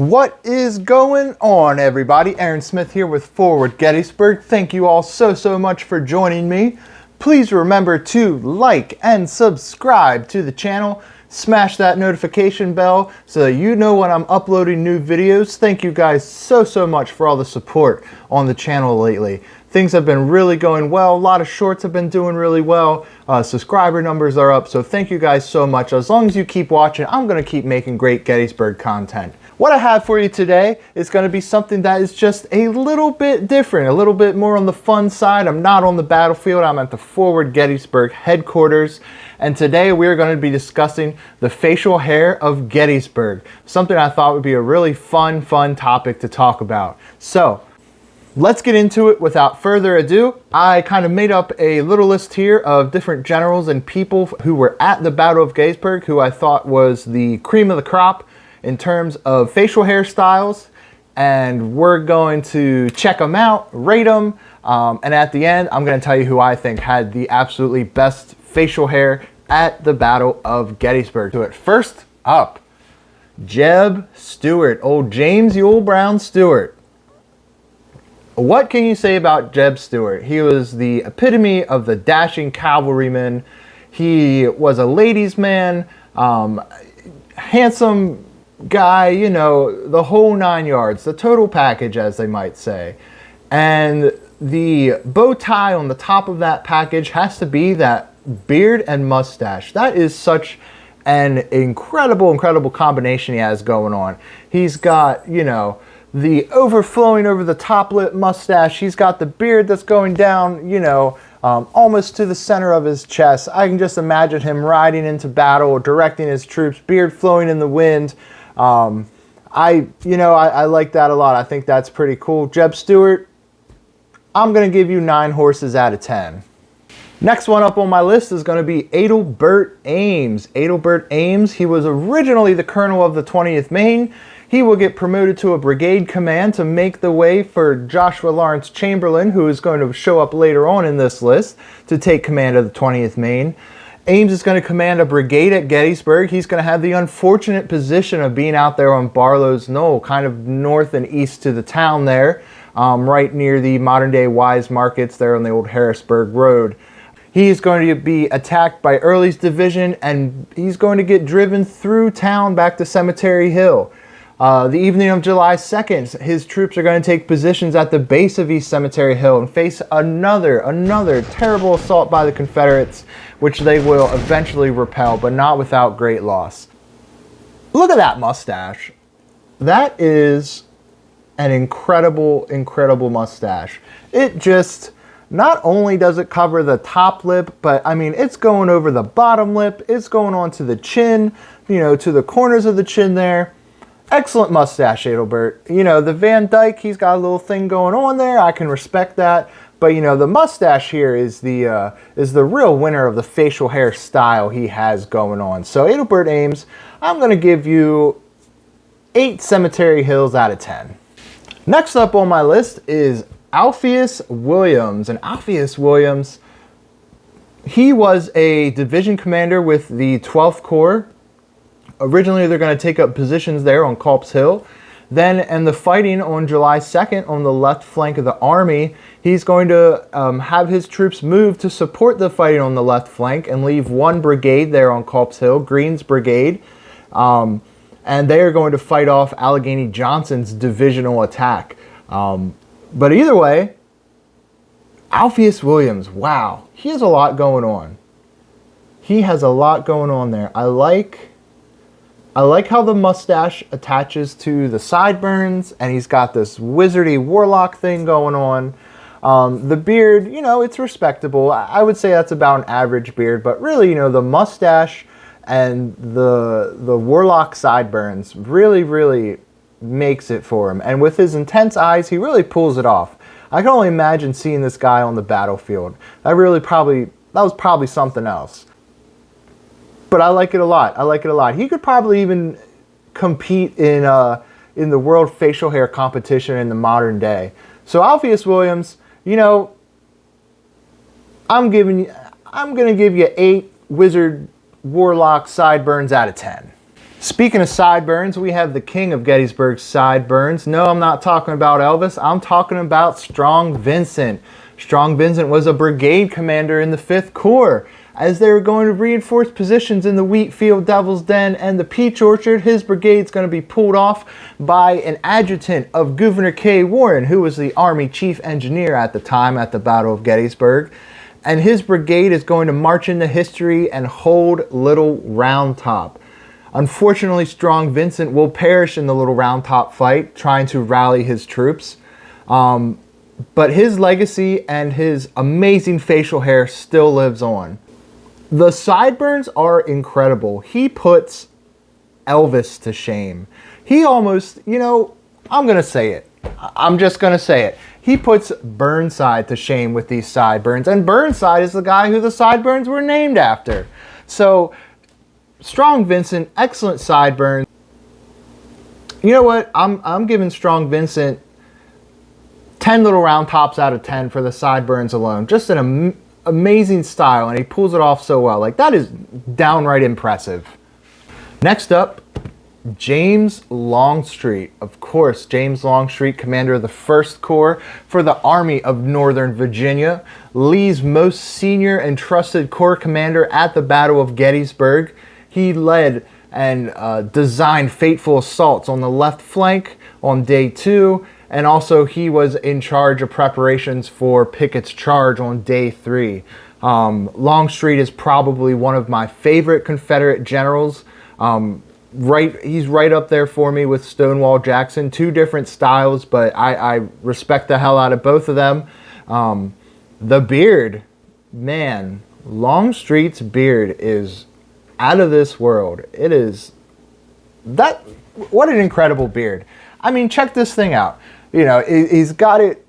What is going on, everybody? Aaron Smith here with Forward Gettysburg. Thank you all so much for joining me. Please remember to like and subscribe to the channel. Smash that notification bell so that you know when I'm uploading new videos. Thank you guys so much for all the support on the channel lately. Things have been really going well. A lot of shorts have been doing really well. Subscriber numbers are up, so thank you guys so much. As long as you keep watching, I'm going to keep making great Gettysburg content. What I have for you today is going to be something that is just a little bit different, a little bit more on the fun side. I'm not on the battlefield. I'm at the Forward Gettysburg headquarters. And today we're going to be discussing the facial hair of Gettysburg, something I thought would be a really fun topic to talk about. So let's get into it without further ado. I kind of made up a little list here of different generals and people who were at the Battle of Gettysburg who I thought was the cream of the crop in terms of facial hairstyles, and we're going to check them out, rate them, and at the end I'm going to tell you who I think had the absolutely best facial hair at the Battle of Gettysburg. So first up, Jeb Stewart, old James Yule Brown Stewart. What can you say about Jeb Stewart? He was the epitome of the dashing cavalryman. He was a ladies' man, handsome guy, you know, the whole 9 yards, the total package, as they might say. And the bow tie on the top of that package has to be that beard and mustache. That is such an incredible combination he has going on. He's got, you know, the overflowing over the top lip mustache. He's got the beard that's going down, you know, almost to the center of his chest. I can just imagine him riding into battle, directing his troops, beard flowing in the wind. I like that a lot. I think that's pretty cool. Jeb Stewart, I'm going to give you 9 horses out of 10. Next one up on my list is going to be Adelbert Ames. Adelbert Ames, he was originally the colonel of the 20th Maine. He will get promoted to a brigade command to make the way for Joshua Lawrence Chamberlain, who is going to show up later on in this list, to take command of the 20th Maine. Ames is going to command a brigade at Gettysburg. He's going to have the unfortunate position of being out there on Barlow's Knoll, kind of north and east to the town there, right near the modern-day Wise Markets there on the old Harrisburg Road. He's going to be attacked by Early's division, and he's going to get driven through town back to Cemetery Hill. The evening of July 2nd, his troops are going to take positions at the base of East Cemetery Hill and face another terrible assault by the Confederates, which they will eventually repel, but not without great loss. Look at that mustache. That is an incredible mustache. It just, not only does it cover the top lip, but I mean, it's going over the bottom lip, it's going onto the chin, you know, to the corners of the chin there. Excellent mustache, Adelbert. You know, the Van Dyke, he's got a little thing going on there. I can respect that. But, you know, the mustache here is the real winner of the facial hair style he has going on. So, Adelbert Ames, I'm going to give you 8 Cemetery Hills out of 10. Next up on my list is Alpheus Williams. And Alpheus Williams, he was a division commander with the 12th Corps. Originally, they're going to take up positions there on Culp's Hill. Then, in the fighting on July 2nd on the left flank of the army, he's going to have his troops move to support the fighting on the left flank and leave one brigade there on Culp's Hill, Greene's brigade. And they are going to fight off Allegheny Johnson's divisional attack. But either way, Alpheus Williams, wow, he has a lot going on. He has a lot going on there. I like how the mustache attaches to the sideburns, and he's got this wizardy warlock thing going on. The beard, you know, it's respectable. I would say that's about an average beard, but really, you know, the mustache and the warlock sideburns really makes it for him. And with his intense eyes, he really pulls it off. I can only imagine seeing this guy on the battlefield. That was probably something else. But I like it a lot. He could probably even compete in the world facial hair competition in the modern day. So Alpheus Williams, you know, I'm going to give you 8 wizard warlock sideburns out of 10. Speaking of sideburns, we have the king of Gettysburg sideburns. No, I'm not talking about Elvis. I'm talking about Strong Vincent. Strong Vincent was a brigade commander in the 5th Corps. As they were going to reinforce positions in the wheat field, Devil's Den, and the peach orchard, his brigade's going to be pulled off by an adjutant of Governor K. Warren, who was the Army chief engineer at the time at the Battle of Gettysburg. And his brigade is going to march into history and hold Little Round Top. Unfortunately, Strong Vincent will perish in the Little Round Top fight, trying to rally his troops. But his legacy and his amazing facial hair still lives on. The sideburns are incredible. He puts Elvis to shame. He almost, I'm going to say it. I'm just going to say it. He puts Burnside to shame with these sideburns. And Burnside is the guy who the sideburns were named after. So, Strong Vincent, excellent sideburns. You know what? I'm giving Strong Vincent 10 Little Round Tops out of 10 for the sideburns alone. Just an amazing style, and he pulls it off so well. Like, that is downright impressive. Next up, James Longstreet. Of course, James Longstreet, commander of the 1st Corps for the Army of Northern Virginia, Lee's most senior and trusted corps commander at the Battle of Gettysburg. He led and designed fateful assaults on the left flank on day 2, and also he was in charge of preparations for Pickett's charge on day 3. Longstreet is probably one of my favorite Confederate generals. He's right up there for me with Stonewall Jackson. 2 different styles, but I respect the hell out of both of them. The beard, man, Longstreet's beard is out of this world. It is what an incredible beard. I mean, check this thing out. He's got it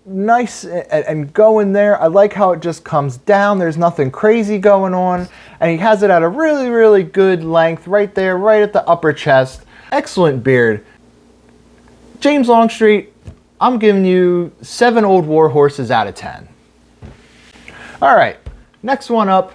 nice and going there. I like how it just comes down. There's nothing crazy going on. And he has it at a really, really good length right there, right at the upper chest. Excellent beard. James Longstreet, I'm giving you 7 old war horses out of 10. All right, next one up.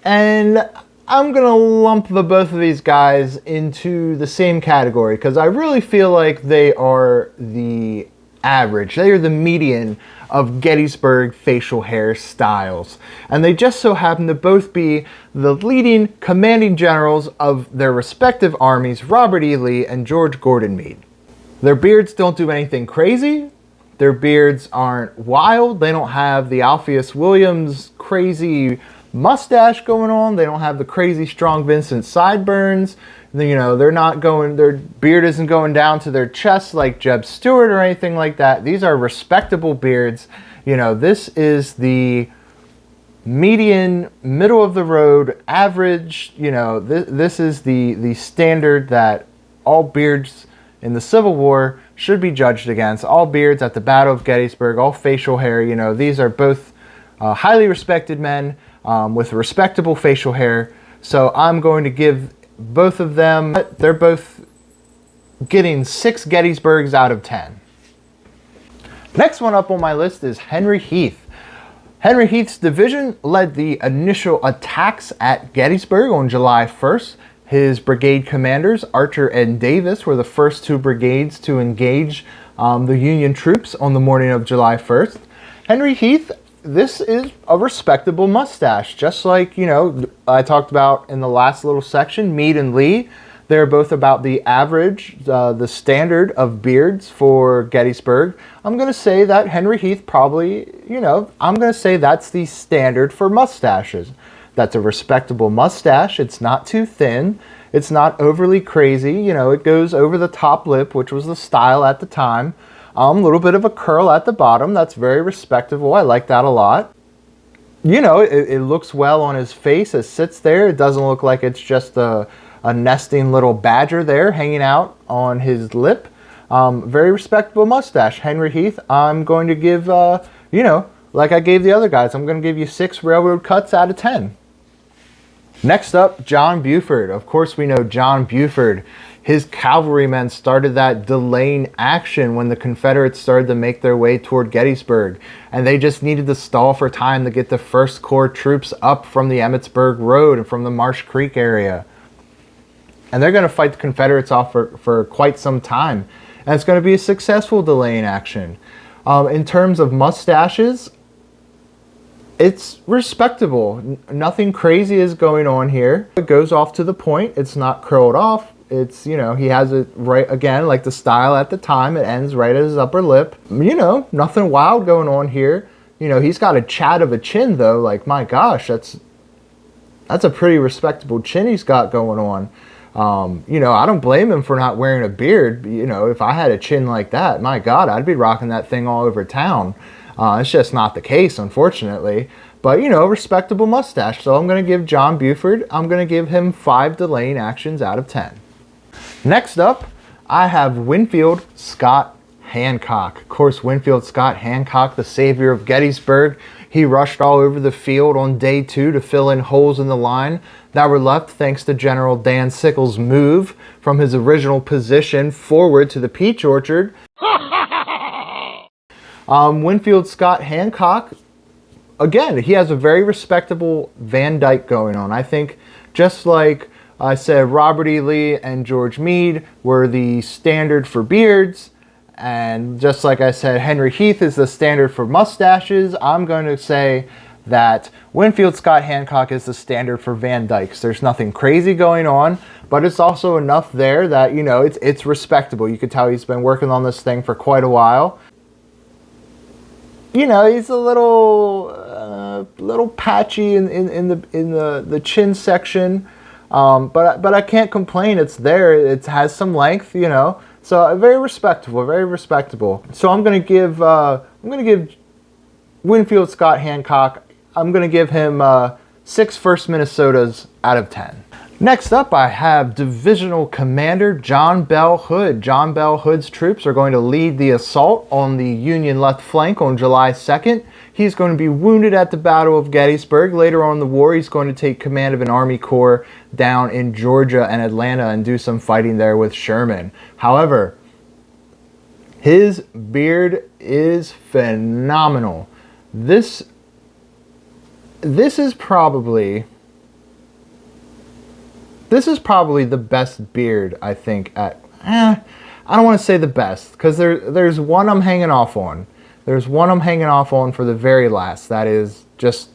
And I'm going to lump the both of these guys into the same category because I really feel like they are the average. They are the median of Gettysburg facial hair styles. And they just so happen to both be the leading commanding generals of their respective armies, Robert E. Lee and George Gordon Meade. Their beards don't do anything crazy. Their beards aren't wild. They don't have the Alpheus Williams crazy mustache going on. They don't have the crazy Strong Vincent sideburns. Their beard isn't going down to their chest like Jeb Stewart or anything like that. These are respectable beards. This is the median, middle of the road, average. This is the standard that all beards in the Civil War should be judged against. All beards at the Battle of Gettysburg, all facial hair. These are both highly respected men with respectable facial hair. So I'm going to give both of them, they're both getting 6 Gettysburgs out of 10. Next one up on my list is Henry Heath. Henry Heath's division led the initial attacks at Gettysburg on July 1st. His brigade commanders, Archer and Davis, were the first 2 brigades to engage the Union troops on the morning of July 1st. Henry Heath, this is a respectable mustache, just like, I talked about in the last little section, Meade and Lee. They're both about the average, the standard of beards for Gettysburg. I'm going to say that Henry Heath probably, I'm going to say that's the standard for mustaches. That's a respectable mustache. It's not too thin. It's not overly crazy. It goes over the top lip, which was the style at the time. A little bit of a curl at the bottom. That's very respectable. I like that a lot. It looks well on his face. It sits there. It doesn't look like it's just a nesting little badger there hanging out on his lip. Very respectable mustache. Henry Heath, I'm going to give, like I gave the other guys, I'm going to give you 6 railroad cuts out of 10. Next up, John Buford. Of course, we know John Buford. His cavalrymen started that delaying action when the Confederates started to make their way toward Gettysburg. And they just needed to stall for time to get the 1st Corps troops up from the Emmitsburg Road and from the Marsh Creek area. And they're going to fight the Confederates off for quite some time. And it's going to be a successful delaying action. In terms of mustaches, it's respectable. Nothing crazy is going on here. It goes off to the point. It's not curled off. It's, you know, he has it right, again, like the style at the time. It ends right at his upper lip. You know, nothing wild going on here. You know, he's got a chat of a chin, though. Like, my gosh, that's a pretty respectable chin he's got going on. You know, I don't blame him for not wearing a beard. You know, if I had a chin like that, my God, I'd be rocking that thing all over town. It's just not the case, unfortunately. But, you know, respectable mustache. So I'm going to give John Buford, I'm going to give him 5 delaying actions out of 10. Next up, I have Winfield Scott Hancock. Of course, Winfield Scott Hancock, the savior of Gettysburg. He rushed all over the field on day 2 to fill in holes in the line that were left thanks to General Dan Sickles' move from his original position forward to the peach orchard. Winfield Scott Hancock, again, he has a very respectable Van Dyke going on. I think just like I said, Robert E. Lee and George Meade were the standard for beards. And just like I said, Henry Heath is the standard for mustaches. I'm going to say that Winfield Scott Hancock is the standard for Van Dykes. There's nothing crazy going on, but it's also enough there that, you know, it's respectable. You could tell he's been working on this thing for quite a while. You know, he's a little patchy in the chin section, but I can't complain. It's there. It has some length, you know. So very respectable, very respectable. So I'm gonna give Winfield Scott Hancock, I'm gonna give him 6 First Minnesotas out of 10. Next up, I have Divisional Commander John Bell Hood. John Bell Hood's troops are going to lead the assault on the Union left flank on July 2nd. He's going to be wounded at the Battle of Gettysburg. Later on in the war, he's going to take command of an Army Corps down in Georgia and Atlanta and do some fighting there with Sherman. However, his beard is phenomenal. This is probably the best beard, I think, I don't want to say the best, because there's one I'm hanging off on. There's one I'm hanging off on for the very last. That is just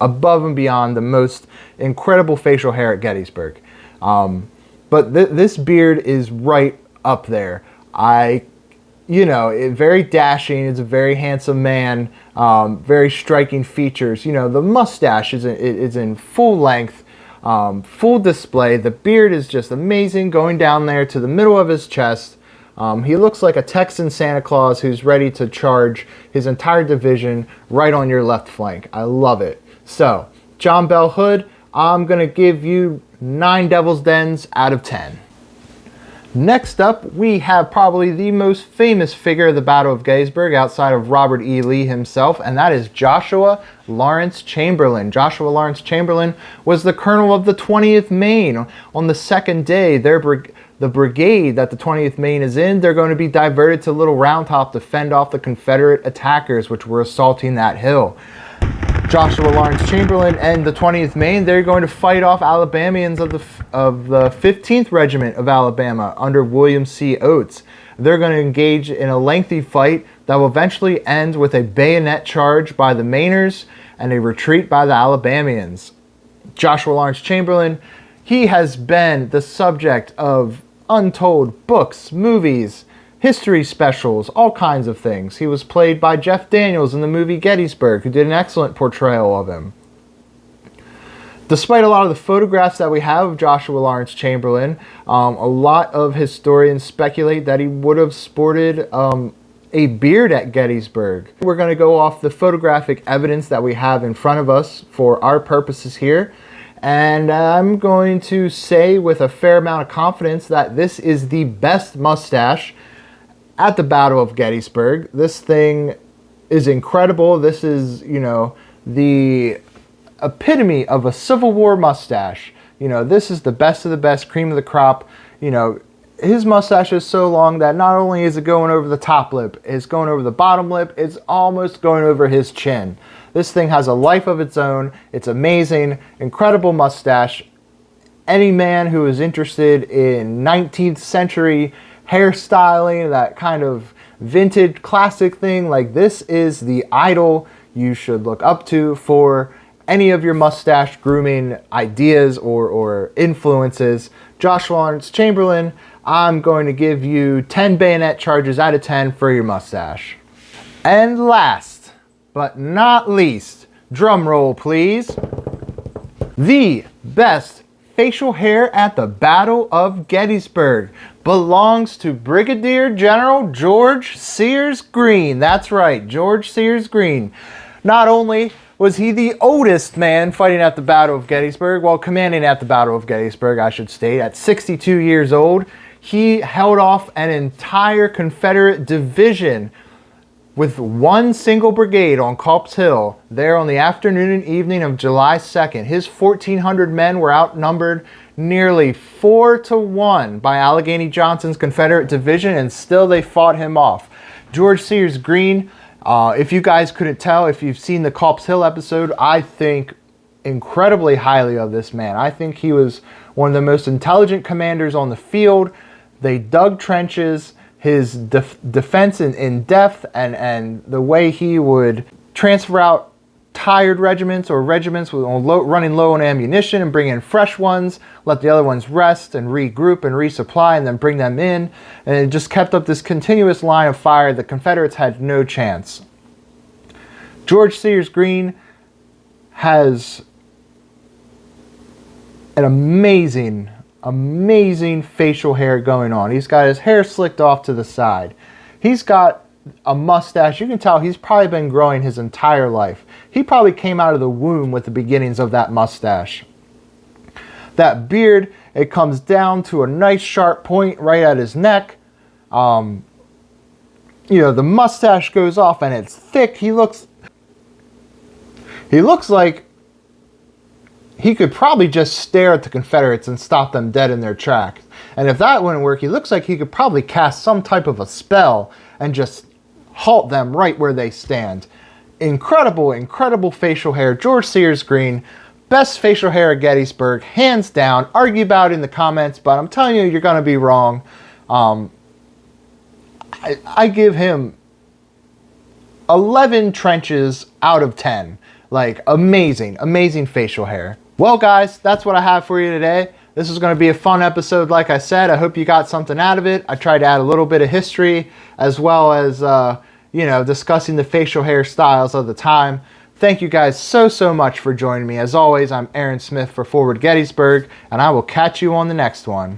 above and beyond the most incredible facial hair at Gettysburg. But this beard is right up there. Very dashing. It's a very handsome man. Very striking features. You know, the mustache is in full length. Full display. The beard is just amazing, going down there to the middle of his chest. He looks like a Texan Santa Claus who's ready to charge his entire division right on your left flank. I love it. So, John Bell Hood, I'm going to give you 9 Devil's Dens out of 10. Next up, we have probably the most famous figure of the Battle of Gettysburg outside of Robert E. Lee himself, and that is Joshua Lawrence Chamberlain. Joshua Lawrence Chamberlain was the colonel of the 20th Maine. On the second day, the brigade that the 20th Maine is in, they're going to be diverted to Little Round Top to fend off the Confederate attackers, which were assaulting that hill. Joshua Lawrence Chamberlain and the 20th Maine, they're going to fight off Alabamians of the 15th Regiment of Alabama under William C. Oates. They're going to engage in a lengthy fight that will eventually end with a bayonet charge by the Mainers and a retreat by the Alabamians. Joshua Lawrence Chamberlain, he has been the subject of untold books, movies, history specials, all kinds of things. He was played by Jeff Daniels in the movie Gettysburg, who did an excellent portrayal of him. Despite a lot of the photographs that we have of Joshua Lawrence Chamberlain, a lot of historians speculate that he would have sported a beard at Gettysburg. We're going to go off the photographic evidence that we have in front of us for our purposes here. And I'm going to say with a fair amount of confidence that this is the best mustache at the Battle of Gettysburg. This thing is incredible. This is, you know, the epitome of a Civil War mustache. You know, this is the best of the best, cream of the crop. You know, his mustache is so long that not only is it going over the top lip, it's going over the bottom lip, it's almost going over his chin. This thing has a life of its own. It's amazing, incredible mustache. any man who is interested in 19th century hairstyling, that kind of vintage classic thing, like this is the idol you should look up to for any of your mustache grooming ideas or influences. Joshua Lawrence Chamberlain, I'm going to give you 10 bayonet charges out of 10 for your mustache. And last but not least, drum roll please, the best facial hair at the Battle of Gettysburg belongs to Brigadier General George Sears Greene. That's right, George Sears Greene. Not only was he the oldest man fighting at the Battle of Gettysburg, well, commanding at the Battle of Gettysburg, I should state, at 62 years old, he held off an entire Confederate division with one single brigade on Culp's Hill there on the afternoon and evening of July 2nd. His 1,400 men were outnumbered nearly 4-1 by Allegheny Johnson's Confederate division, and still they fought him off. George Sears Greene, if you guys couldn't tell, if you've seen the Culp's Hill episode, I think incredibly highly of this man. I think he was one of the most intelligent commanders on the field. They dug trenches. His defense in depth and the way he would transfer out tired regiments or regiments running low on ammunition and bring in fresh ones, let the other ones rest and regroup and resupply, and then bring them in. And it just kept up this continuous line of fire. The Confederates had no chance. George Sears Greene has an amazing facial hair going on. He's got his hair slicked off to the side. He's got a mustache. You can tell he's probably been growing his entire life. He probably came out of the womb with the beginnings of that mustache. That beard, it comes down to a nice sharp point right at his neck. You know, the mustache goes off and it's thick. He looks like he could probably just stare at the Confederates and stop them dead in their tracks. And if that wouldn't work, he looks like he could probably cast some type of a spell and just halt them right where they stand. Incredible, incredible facial hair. George Sears Greene, best facial hair at Gettysburg, hands down. Argue about it in the comments, but I'm telling you, you're going to be wrong. I give him 11 trenches out of 10. Like, amazing, amazing facial hair. Well, guys, that's what I have for you today. This is going to be a fun episode, like I said. I hope you got something out of it. I tried to add a little bit of history as well as, discussing the facial hair styles of the time. Thank you guys so much for joining me. As always, I'm Aaron Smith for Forward Gettysburg, and I will catch you on the next one.